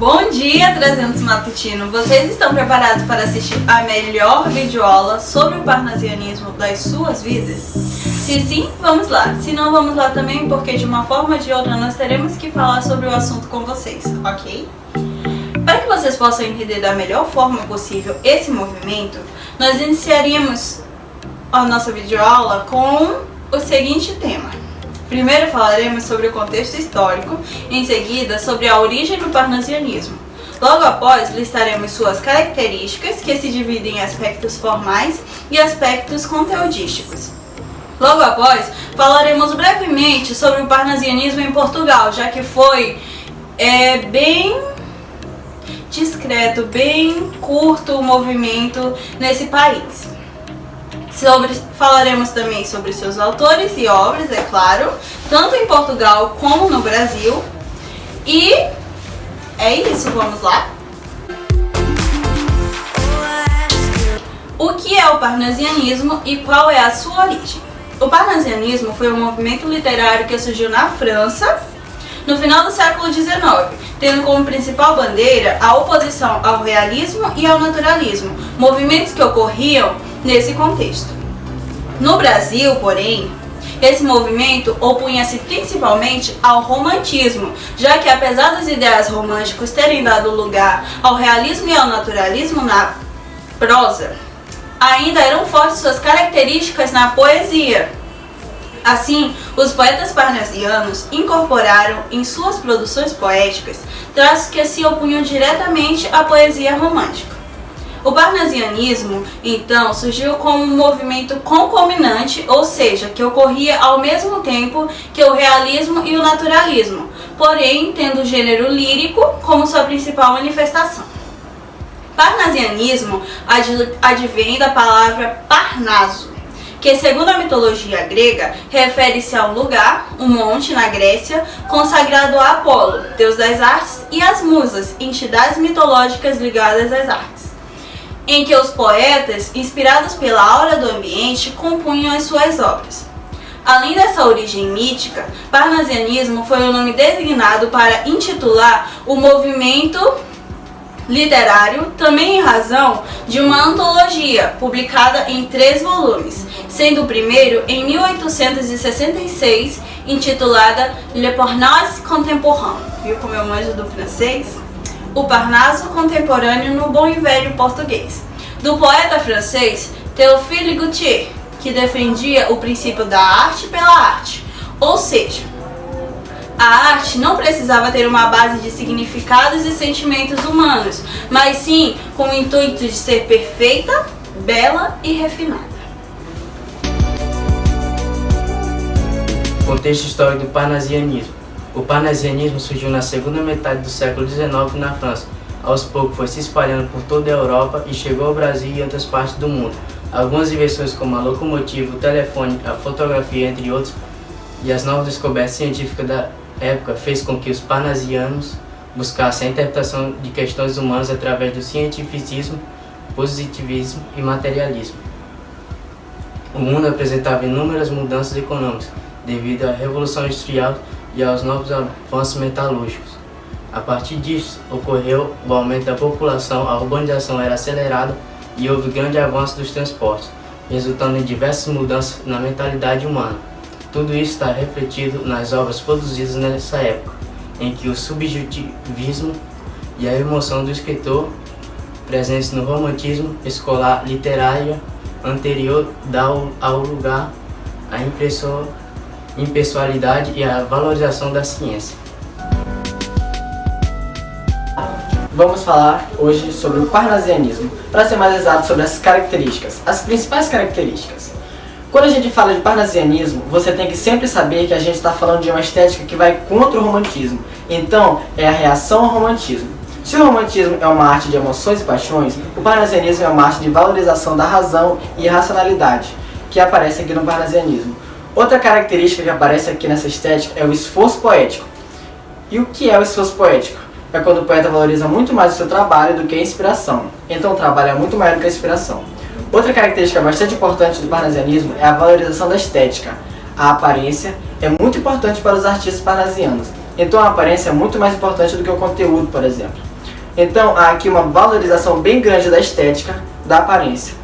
Bom dia, 300 Matutino! Vocês estão preparados para assistir a melhor videoaula sobre o parnasianismo das suas vidas? Se sim, vamos lá. Se não, vamos lá também, porque de uma forma ou de outra nós teremos que falar sobre o assunto com vocês, ok? Para que vocês possam entender da melhor forma possível esse movimento, nós iniciaríamos a nossa videoaula com o seguinte tema. Primeiro falaremos sobre o contexto histórico, em seguida sobre a origem do parnasianismo. Logo após, listaremos suas características, que se dividem em aspectos formais e aspectos conteudísticos. Logo após, falaremos brevemente sobre o parnasianismo em Portugal, já que foi bem discreto, bem curto o movimento nesse país. Falaremos também sobre seus autores e obras, é claro, tanto em Portugal como no Brasil. E é isso, vamos lá? O que é o parnasianismo e qual é a sua origem? O parnasianismo foi um movimento literário que surgiu na França no final do século XIX, tendo como principal bandeira a oposição ao realismo e ao naturalismo, movimentos que ocorriam nesse contexto. No Brasil, porém, esse movimento opunha-se principalmente ao romantismo, já que apesar dos ideais românticos terem dado lugar ao realismo e ao naturalismo na prosa, ainda eram fortes suas características na poesia. Assim, os poetas parnasianos incorporaram em suas produções poéticas traços que se opunham diretamente à poesia romântica. O parnasianismo, então, surgiu como um movimento concomitante, ou seja, que ocorria ao mesmo tempo que o realismo e o naturalismo, porém tendo o gênero lírico como sua principal manifestação. Parnasianismo advém da palavra Parnaso, que, segundo a mitologia grega, refere-se a um lugar, um monte na Grécia, consagrado a Apolo, deus das artes, e às musas, entidades mitológicas ligadas às artes, em que os poetas, inspirados pela aura do ambiente, compunham as suas obras. Além dessa origem mítica, parnasianismo foi o nome designado para intitular o movimento literário, também em razão de uma antologia publicada em 3 volumes, sendo o primeiro em 1866, intitulada Le Parnasse Contemporain. Viu como eu manjo do francês? O Parnaso contemporâneo no bom e velho português, do poeta francês Théophile Gautier, que defendia o princípio da arte pela arte, ou seja, a arte não precisava ter uma base de significados e sentimentos humanos, mas sim com o intuito de ser perfeita, bela e refinada. Contexto histórico do parnasianismo. O parnasianismo surgiu na segunda metade do século XIX na França. Aos poucos foi se espalhando por toda a Europa e chegou ao Brasil e outras partes do mundo. Algumas invenções como a locomotiva, o telefone, a fotografia, entre outros, e as novas descobertas científicas da época fez com que os parnasianos buscassem a interpretação de questões humanas através do cientificismo, positivismo e materialismo. O mundo apresentava inúmeras mudanças econômicas devido à Revolução Industrial e aos novos avanços metalúrgicos. A partir disso, ocorreu o aumento da população, a urbanização era acelerada e houve grande avanço dos transportes, resultando em diversas mudanças na mentalidade humana. Tudo isso está refletido nas obras produzidas nessa época, em que o subjetivismo e a emoção do escritor, presentes no romantismo escolar literário anterior, dão ao lugar a impessoalidade e a valorização da ciência. Vamos falar hoje sobre o parnasianismo, para ser mais exato sobre as características, as principais características. Quando a gente fala de parnasianismo, você tem que sempre saber que a gente está falando de uma estética que vai contra o romantismo. Então, é a reação ao romantismo. Se o romantismo é uma arte de emoções e paixões, o parnasianismo é uma arte de valorização da razão e racionalidade, que aparece aqui no parnasianismo. Outra característica que aparece aqui nessa estética é o esforço poético. E o que é o esforço poético? É quando o poeta valoriza muito mais o seu trabalho do que a inspiração. Então o trabalho é muito maior do que a inspiração. Outra característica bastante importante do parnasianismo é a valorização da estética. A aparência é muito importante para os artistas parnasianos. Então a aparência é muito mais importante do que o conteúdo, por exemplo. Então há aqui uma valorização bem grande da estética, da aparência.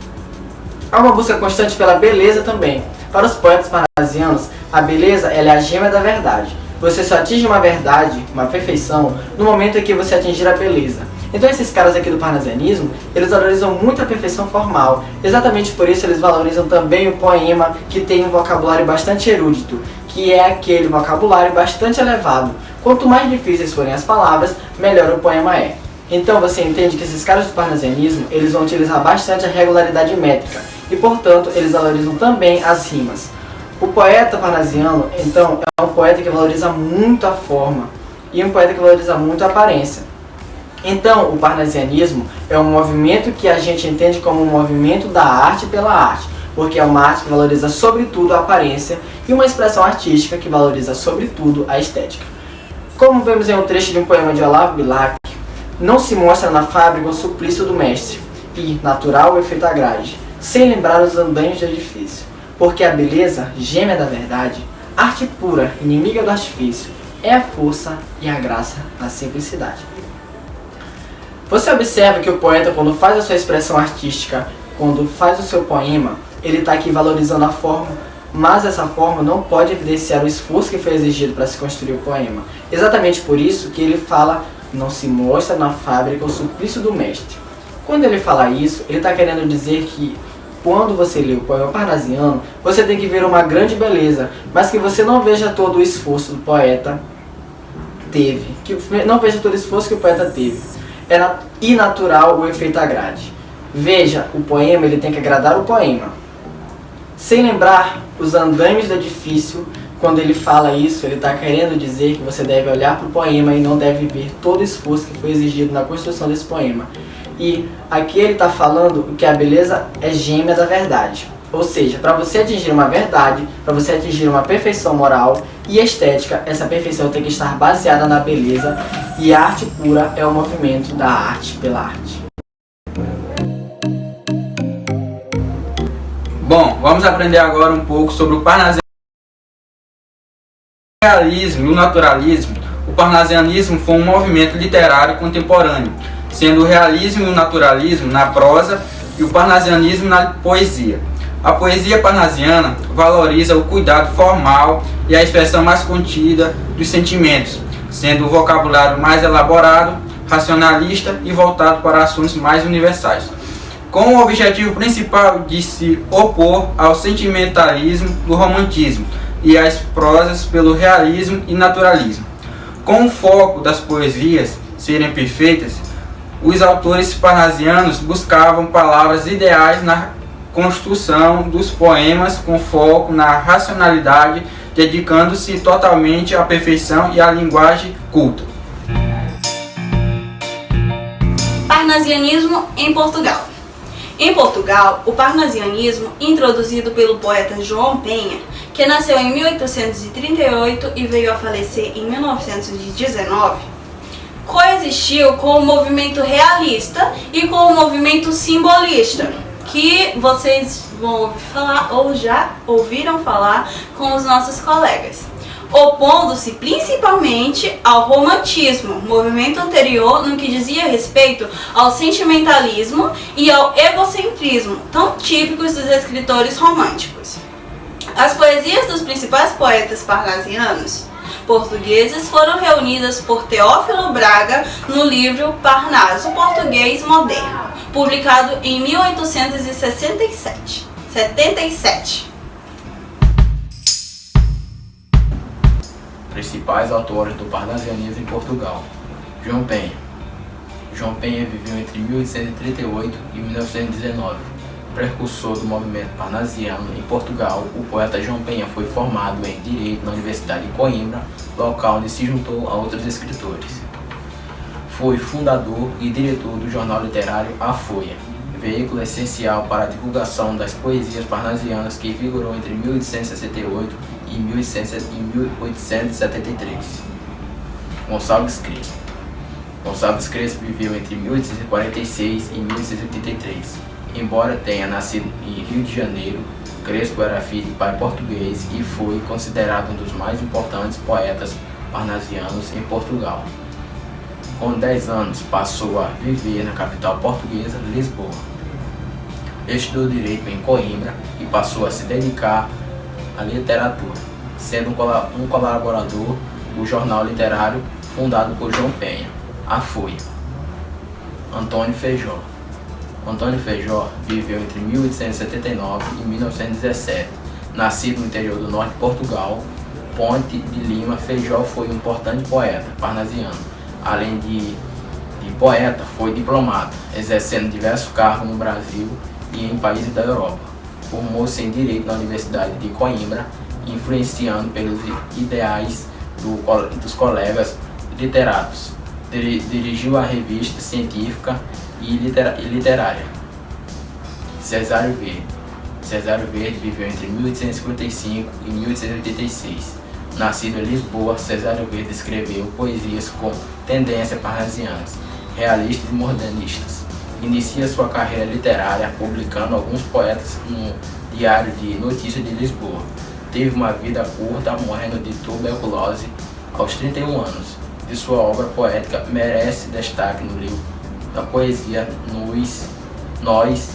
Há uma busca constante pela beleza também. Para os poetas parnasianos, a beleza ela é a gêmea da verdade. Você só atinge uma verdade, uma perfeição, no momento em que você atingir a beleza. Então esses caras aqui do parnasianismo, eles valorizam muito a perfeição formal. Exatamente por isso eles valorizam também o poema, que tem um vocabulário bastante erudito, que é aquele vocabulário bastante elevado. Quanto mais difíceis forem as palavras, melhor o poema é. Então você entende que esses caras do parnasianismo, eles vão utilizar bastante a regularidade métrica, e portanto eles valorizam também as rimas. O poeta parnasiano, então, é um poeta que valoriza muito a forma e um poeta que valoriza muito a aparência. Então, o parnasianismo é um movimento que a gente entende como um movimento da arte pela arte, porque é uma arte que valoriza sobretudo a aparência e uma expressão artística que valoriza sobretudo a estética. Como vemos em um trecho de um poema de Olavo Bilac, não se mostra na fábrica o suplício do mestre e, natural, o efeito agrade, sem lembrar os andaimes do edifício. Porque a beleza, gêmea da verdade, arte pura, inimiga do artifício, é a força e a graça da simplicidade. Você observa que o poeta, quando faz a sua expressão artística, quando faz o seu poema, ele está aqui valorizando a forma, mas essa forma não pode evidenciar o esforço que foi exigido para se construir o poema. Exatamente por isso que ele fala, não se mostra na fábrica o suplício do mestre. Quando ele fala isso, ele está querendo dizer que quando você lê o poema parnasiano, você tem que ver uma grande beleza, mas que você não veja todo o esforço do poeta teve, que não veja todo o esforço que o poeta teve. É inatural o efeito agrade. Veja, o poema ele tem que agradar o poema. Sem lembrar os andaimes do edifício, quando ele fala isso, ele está querendo dizer que você deve olhar para o poema e não deve ver todo o esforço que foi exigido na construção desse poema. E aqui ele está falando que a beleza é gêmea da verdade. Ou seja, para você atingir uma verdade, para você atingir uma perfeição moral e estética, essa perfeição tem que estar baseada na beleza, e a arte pura é o movimento da arte pela arte. Bom, vamos aprender agora um pouco sobre o parnasianismo e o naturalismo. O parnasianismo foi um movimento literário contemporâneo, sendo o realismo e o naturalismo na prosa e o parnasianismo na poesia. A poesia parnasiana valoriza o cuidado formal e a expressão mais contida dos sentimentos, sendo o vocabulário mais elaborado, racionalista e voltado para assuntos mais universais, com o objetivo principal de se opor ao sentimentalismo do romantismo e às prosas pelo realismo e naturalismo. Com o foco das poesias serem perfeitas, os autores parnasianos buscavam palavras ideais na construção dos poemas com foco na racionalidade, dedicando-se totalmente à perfeição e à linguagem culta. Parnasianismo em Portugal. Em Portugal, o parnasianismo, introduzido pelo poeta João Penha, que nasceu em 1838 e veio a falecer em 1919, coexistiu com o movimento realista e com o movimento simbolista, que vocês vão ouvir falar ou já ouviram falar com os nossos colegas, opondo-se principalmente ao romantismo, movimento anterior no que dizia respeito ao sentimentalismo e ao egocentrismo, tão típicos dos escritores românticos. As poesias dos principais poetas parnasianos portugueses foram reunidas por Teófilo Braga no livro Parnaso Português Moderno, publicado em 1877. Principais autores do parnasianismo em Portugal. João Penha. João Penha viveu entre 1838 e 1919. Precursor do movimento parnasiano em Portugal, o poeta João Penha foi formado em Direito na Universidade de Coimbra, local onde se juntou a outros escritores. Foi fundador e diretor do jornal literário A Folha, veículo essencial para a divulgação das poesias parnasianas que vigorou entre 1868 e 1873. Gonçalves Crespo. Gonçalves Crespo viveu entre 1846 e 1883. Embora tenha nascido em Rio de Janeiro, Crespo era filho de pai português e foi considerado um dos mais importantes poetas parnasianos em Portugal. Com 10 anos, passou a viver na capital portuguesa, Lisboa. Estudou Direito em Coimbra e passou a se dedicar à literatura, sendo um colaborador do jornal literário fundado por João Penha, a Folha. Antônio Feijó. Antônio Feijó viveu entre 1879 e 1917. Nascido no interior do norte de Portugal, Ponte de Lima, Feijó foi um importante poeta parnasiano. Além de poeta, foi diplomata, exercendo diversos cargos no Brasil e em países da Europa. Formou-se em Direito na Universidade de Coimbra, influenciando pelos ideais dos colegas literatos. Dirigiu a revista científica e literária Cesário Verde. Cesário Verde viveu entre 1855 e 1886. Nascido em Lisboa, Cesário Verde escreveu poesias com tendências parnasianas, realistas e modernistas. Inicia sua carreira literária publicando alguns poetas no Diário de Notícias de Lisboa. Teve uma vida curta, morrendo de tuberculose aos 31 anos. De sua obra poética merece destaque no livro da poesia Nós,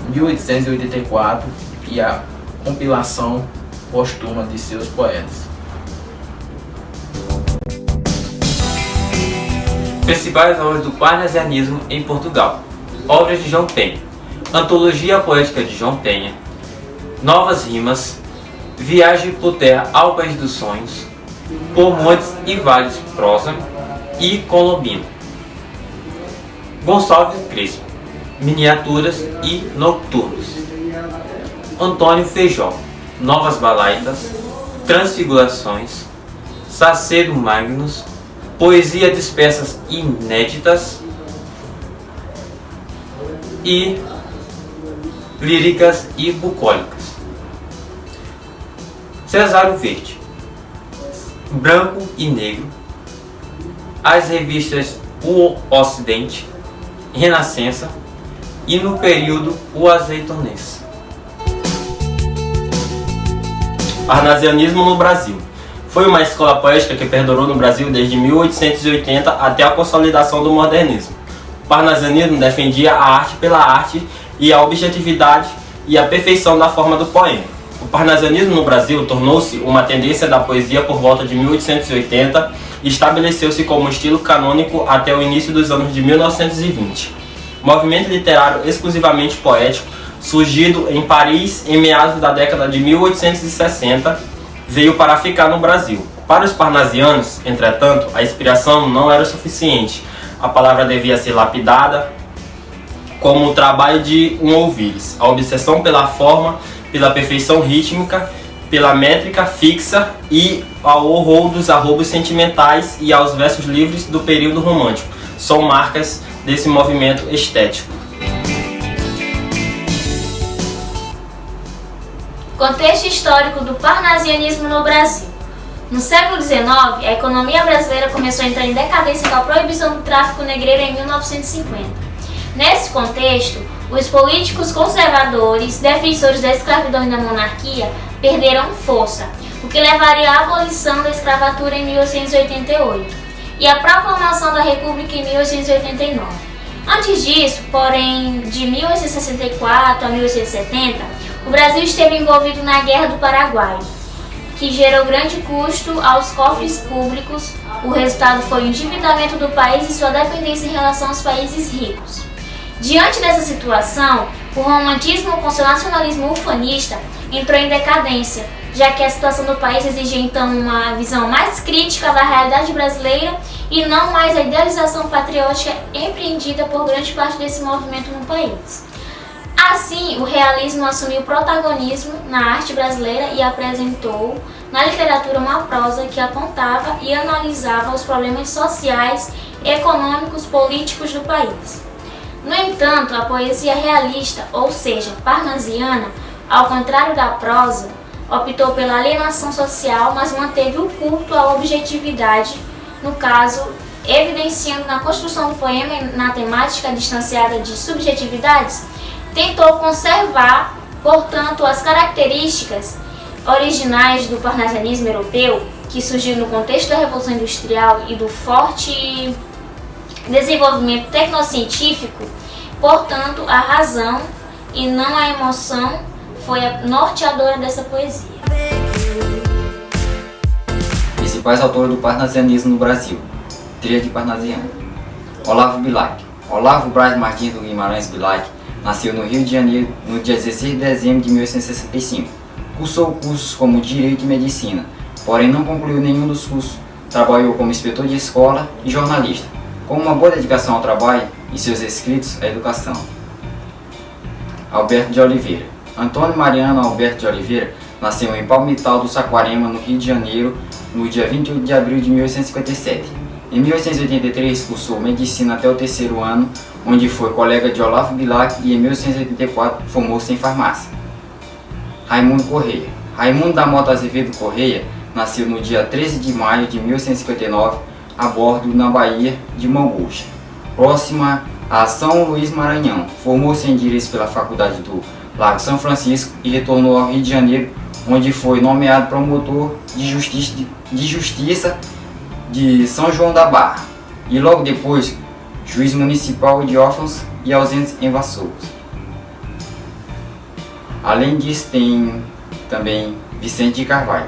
1884, e a compilação póstuma de seus poetas. Principais obras do parnasianismo em Portugal. Obras de João Penha. Antologia poética de João Penha. Novas rimas. Viagem por terra ao país dos sonhos. Por montes e vales, prosa. E Colombino. Gonçalves Crespo. Miniaturas e nocturnos. Antônio Feijó. Novas balaidas. Transfigurações. Sacedo Magnus. Poesia dispersas inéditas e líricas e bucólicas. Cesário Verde. Branco e Negro. As revistas O Ocidente, Renascença e no período O Azeitonense. Parnasianismo no Brasil. Foi uma escola poética que perdurou no Brasil desde 1880 até a consolidação do modernismo. O parnasianismo defendia a arte pela arte e a objetividade e a perfeição da forma do poema. O parnasianismo no Brasil tornou-se uma tendência da poesia por volta de 1880 e estabeleceu-se como estilo canônico até o início dos anos de 1920. Movimento literário exclusivamente poético, surgido em Paris em meados da década de 1860, veio para ficar no Brasil. Para os parnasianos, entretanto, a inspiração não era o suficiente. A palavra devia ser lapidada como o trabalho de um ouvires. A obsessão pela forma, pela perfeição rítmica, pela métrica fixa e ao horror dos arroubos sentimentais e aos versos livres do período romântico são marcas desse movimento estético. Contexto histórico do parnasianismo no Brasil. No século XIX, a economia brasileira começou a entrar em decadência com a proibição do tráfico negreiro em 1950. Nesse contexto, os políticos conservadores, defensores da escravidão e da monarquia, perderam força, o que levaria à abolição da escravatura em 1888 e à proclamação da República em 1889. Antes disso, porém, de 1864 a 1870, o Brasil esteve envolvido na Guerra do Paraguai, que gerou grande custo aos cofres públicos. O resultado foi o endividamento do país e sua dependência em relação aos países ricos. Diante dessa situação, o romantismo com seu nacionalismo ufanista entrou em decadência, já que a situação do país exigia então uma visão mais crítica da realidade brasileira e não mais a idealização patriótica empreendida por grande parte desse movimento no país. Assim, o realismo assumiu protagonismo na arte brasileira e apresentou na literatura uma prosa que apontava e analisava os problemas sociais, econômicos, políticos do país. No entanto, a poesia realista, ou seja, parnasiana, ao contrário da prosa, optou pela alienação social, mas manteve o culto à objetividade, no caso, evidenciando na construção do poema e na temática distanciada de subjetividades, tentou conservar, portanto, as características originais do parnasianismo europeu, que surgiu no contexto da Revolução Industrial e do forte desenvolvimento tecnocientífico, portanto, a razão e não a emoção foi a norteadora dessa poesia. Principais autores do parnasianismo no Brasil. Tríade parnasiana. Olavo Bilac. Olavo Braz Martins do Guimarães Bilac nasceu no Rio de Janeiro no dia 16 de dezembro de 1865. Cursou cursos como Direito e Medicina, porém não concluiu nenhum dos cursos. Trabalhou como inspetor de escola e jornalista, com uma boa dedicação ao trabalho e seus escritos à educação. Alberto de Oliveira. Antônio Mariano Alberto de Oliveira nasceu em Palmital do Saquarema, no Rio de Janeiro, no dia 28 de abril de 1857. Em 1883, cursou Medicina até o 3º ano, onde foi colega de Olavo Bilac, e em 1884 formou-se em Farmácia. Raimundo Correia. Raimundo da Mota Azevedo Correia nasceu no dia 13 de maio de 1859, a bordo na Baía de Mangusta, próxima a São Luís Maranhão. Formou-se em Direito pela Faculdade do Lago São Francisco e retornou ao Rio de Janeiro, onde foi nomeado promotor de justiça de São João da Barra e logo depois juiz municipal de órfãos e ausentes em Vassouras. Além disso, tem também Vicente de Carvalho.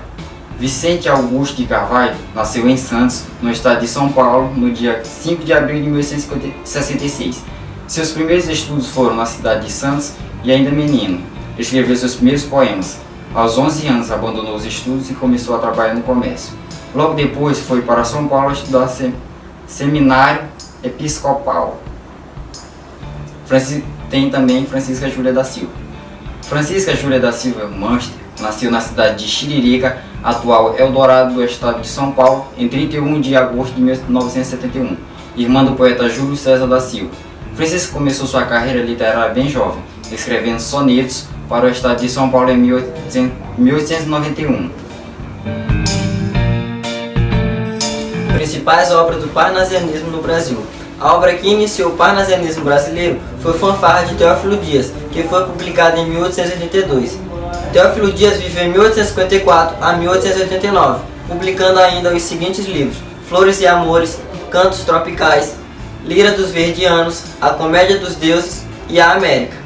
Vicente Augusto de Carvalho nasceu em Santos, no estado de São Paulo, no dia 5 de abril de 1866. Seus primeiros estudos foram na cidade de Santos e ainda menino. Escreveu seus primeiros poemas. Aos 11 anos abandonou os estudos e começou a trabalhar no comércio. Logo depois foi para São Paulo estudar seminário episcopal. Tem também Francisca Júlia da Silva. Francisca Júlia da Silva Manster nasceu na cidade de Xiririca, atual Eldorado do estado de São Paulo, em 31 de agosto de 1971, irmã do poeta Júlio César da Silva. Francisca começou sua carreira literária bem jovem, escrevendo sonetos para o estado de São Paulo em 1891. Principais obras do parnasianismo no Brasil. A obra que iniciou o parnasianismo brasileiro foi Fanfarra de Teófilo Dias, que foi publicada em 1882. Teófilo Dias viveu em 1854 a 1889, publicando ainda os seguintes livros: Flores e Amores, Cantos Tropicais, Lira dos Verdianos, A Comédia dos Deuses e A América.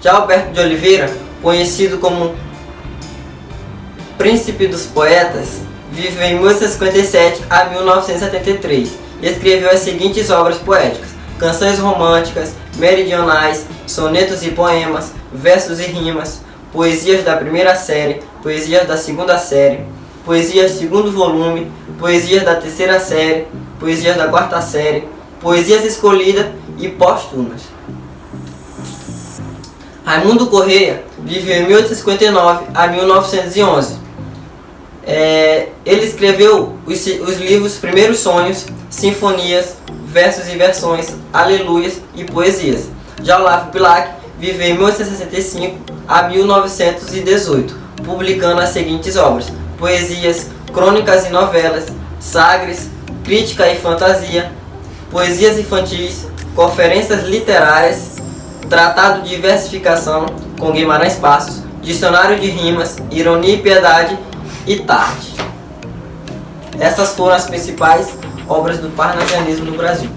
Já Alberto de Oliveira, conhecido como Príncipe dos Poetas, viveu em 1857 a 1973 e escreveu as seguintes obras poéticas: canções românticas, meridionais, sonetos e poemas, versos e rimas, poesias da primeira série, poesias da segunda série, poesias segundo volume, poesias da terceira série, poesias da quarta série, poesias escolhidas e póstumas. Raimundo Correia viveu em 1859 a 1911. Ele escreveu os livros Primeiros Sonhos, Sinfonias, Versos e Versões, Aleluias e Poesias. Já Olavo Bilac viveu em 1865 a 1918, publicando as seguintes obras: poesias, crônicas e novelas, sagres, crítica e fantasia, poesias infantis, conferências literárias, tratado de versificação com Guimarães Passos, dicionário de rimas, ironia e piedade e tarde. Essas foram as principais obras do parnasianismo no Brasil.